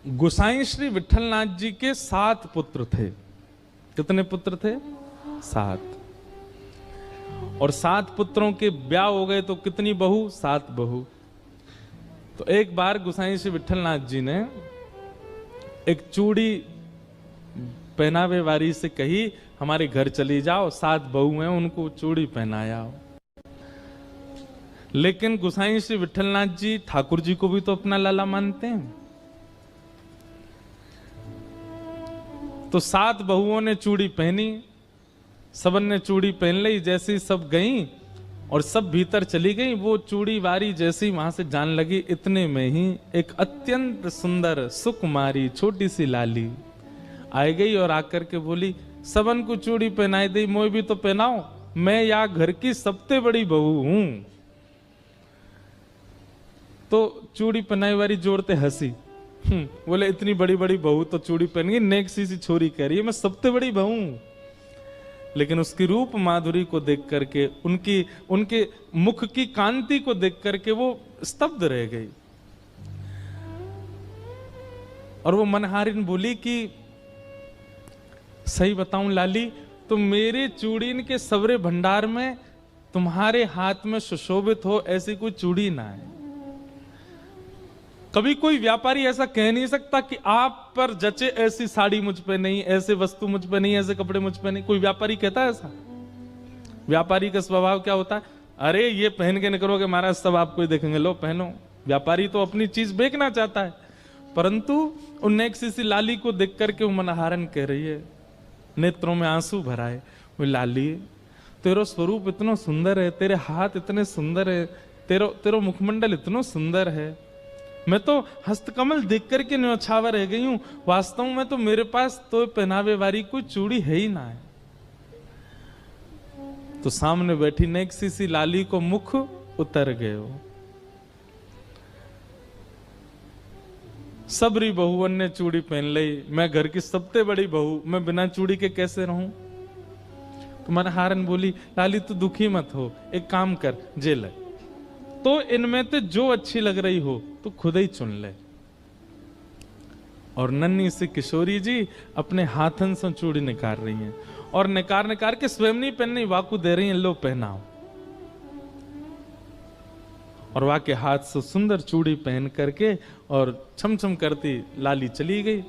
गोसाई श्री विठलनाथ जी के 7 पुत्र थे। कितने पुत्र थे? 7। और 7 पुत्रों के ब्याह हो गए तो कितनी बहू? 7 बहू। तो एक बार गोसाई श्री विठलनाथ जी ने एक चूड़ी पहनावे वाली से कही, हमारे घर चली जाओ, 7 बहू हैं, उनको चूड़ी पहनाया। लेकिन गोसाई श्री विठलनाथ जी ठाकुर जी को भी तो अपना लाला मानते हैं। तो 7 बहुओं ने चूड़ी पहनी, सबन ने चूड़ी पहन ली। जैसी सब गईं और सब भीतर चली गई, वो चूड़ी वारी जैसी वहां से जान लगी, इतने में ही एक अत्यंत सुंदर सुकुमारी छोटी सी लाली आ गई और आकर के बोली, सबन को चूड़ी पहनाई दी, मोए भी तो पहनाओ, मैं या घर की सबसे बड़ी बहू हूं। तो चूड़ी पहनाई वाली जोड़ते हंसी, बोले इतनी बड़ी बड़ी बहू तो चूड़ी पहन गई, नेक सी छोरी कह रही है मैं सबसे बड़ी बहू हूं। लेकिन उसकी रूप माधुरी को देख करके, उनके मुख की कांति को देख करके वो स्तब्ध रह गई। और वो मनहारिन बोली कि सही बताऊं लाली, तो मेरे चूड़ीन के सवरे भंडार में तुम्हारे हाथ में सुशोभित हो ऐसी कोई चूड़ी ना है। कभी कोई व्यापारी ऐसा कह नहीं सकता कि आप पर जचे ऐसी साड़ी मुझ पे नहीं, ऐसे वस्तु मुझ पे नहीं, ऐसे कपड़े मुझ पे नहीं। कोई व्यापारी कहता है ऐसा? व्यापारी का स्वभाव क्या होता है? अरे ये पहन के निकलोगे महाराज, सब आपको ही देखेंगे, लो पहनो। व्यापारी तो अपनी चीज बेचना चाहता है। परंतु उन नेक सी लाली को देख करके वो मनहारन कह रही है, नेत्रों में आंसू भराए, वो लाली तेरा स्वरूप इतना सुंदर है, तेरे हाथ इतने सुंदर है, तेरा मुखमंडल इतना सुंदर है, मैं तो हस्तकमल देख करके न्यौछावर रह गई हूं। वास्तव में तो मेरे पास तो पहनावे वाली कोई चूड़ी है ही ना है। तो सामने बैठी नेक सी लाली को मुख उतर गए हो। सबरी बहुवन ने चूड़ी पहन ली, मैं घर की सबसे बड़ी बहू, मैं बिना चूड़ी के कैसे रहूं? तो मनहारन बोली, लाली तू दुखी मत हो, एक काम कर, जे ले, तो इनमें तो जो अच्छी लग रही हो तो खुद ही चुन ले। और नन्ही सी किशोरी जी अपने हाथन से चूड़ी निकाल रही हैं और निकाल के स्वयं नहीं पहननी, वाकू दे रही हैं, लो पहनाओ। और वाके हाथ से सुंदर चूड़ी पहन करके और छम छम करती लाली चली गई।